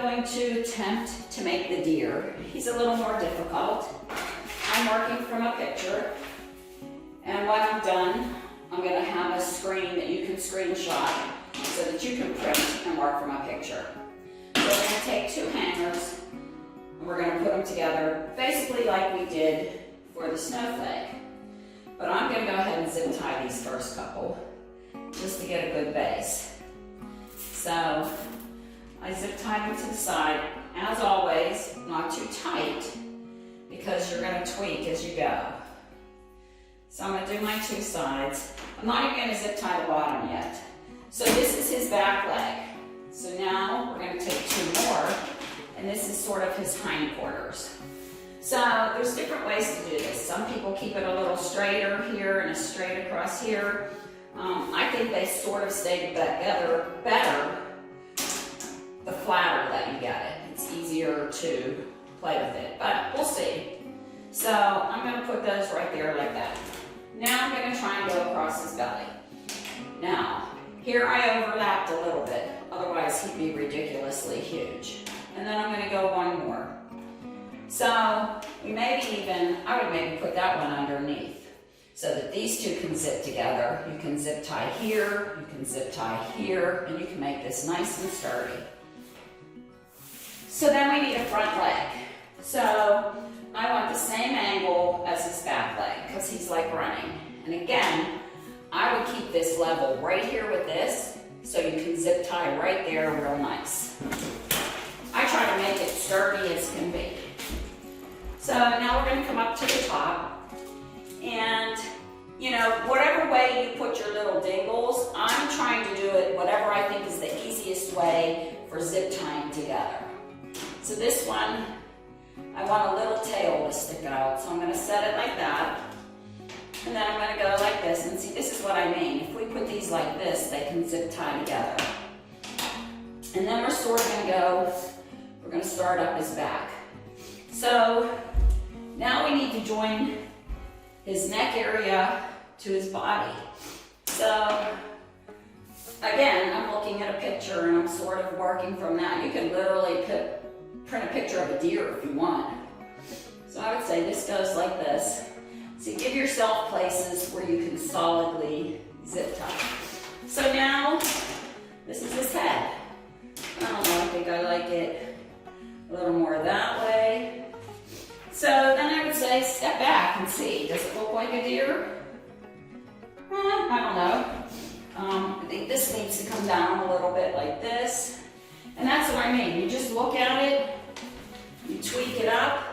going to attempt to make the deer. He's a little more difficult. I'm working from a picture, and when I'm done, I'm going to have a screen that you can screenshot so that you can print and work from a picture. So we're going to take two hangers, and we're going to put them together basically like we did for the snowflake. But I'm going to go ahead and zip tie these first couple just to get a good base. So I zip tie them to the side. As always, not too tight because you're going to tweak as you go. So I'm going to do my two sides. I'm not even going to zip tie the bottom yet. So this is his back leg. So now we're going to take two more, and this is sort of his hindquarters. So there's different ways to do this. Some people keep it a little straighter here and a straight across here. I think they sort of stay together better the flatter that you get it. It's easier to play with it, but we'll see. So I'm going to put those right there like that. Now I'm going to try and go across his belly. Now, here I overlapped a little bit, otherwise he'd be ridiculously huge. And then I'm going to go one more. So we I would maybe put that one underneath so that these two can zip together. You can zip tie here, you can zip tie here, and you can make this nice and sturdy. So then we need a front leg. So I want the same angle as his back leg because he's like running. And again, I would keep this level right here with this so you can zip tie right there real nice. I try to make it sturdy as can be. So now we're going to come up to the top, and you know, whatever way you put your little dingles, I'm trying to do it whatever I think is the easiest way for zip tying together. So this one, I want a little tail to stick out, so I'm going to set it like that, and then I'm going to go like this, and see, this is what I mean. If we put these like this, they can zip tie together. And then we're sort of going to start up his back. So now we need to join his neck area to his body. So again, I'm looking at a picture and I'm sort of working from that. You can literally print a picture of a deer if you want. So I would say this goes like this. So give yourself places where you can solidly zip tie. So now this is his head. I don't know, I think I like it a little more that way. So then I would say step back and see, does it look like a deer? I don't know. I think this needs to come down a little bit like this. And that's what I mean. You just look at it, you tweak it up,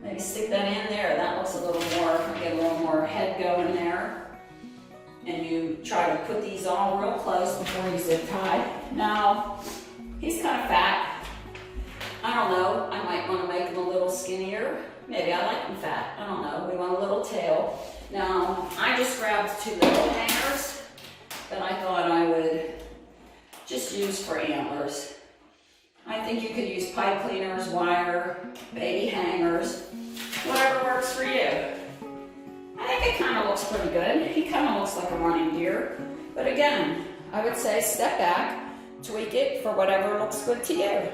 maybe stick that in there. That looks a little more, get a little more head going there. And you try to put these all real close before you zip tie. Now, he's kind of fat. I don't know, I might want to make him a little skinnier. Maybe I like him fat, I don't know. We want a little tail. Now, I just grabbed two little hangers that I thought I would just use for antlers. I think you could use pipe cleaners, wire, baby hangers, whatever works for you. I think it kind of looks pretty good. He kind of looks like a running deer. But again, I would say step back, tweak it for whatever looks good to you.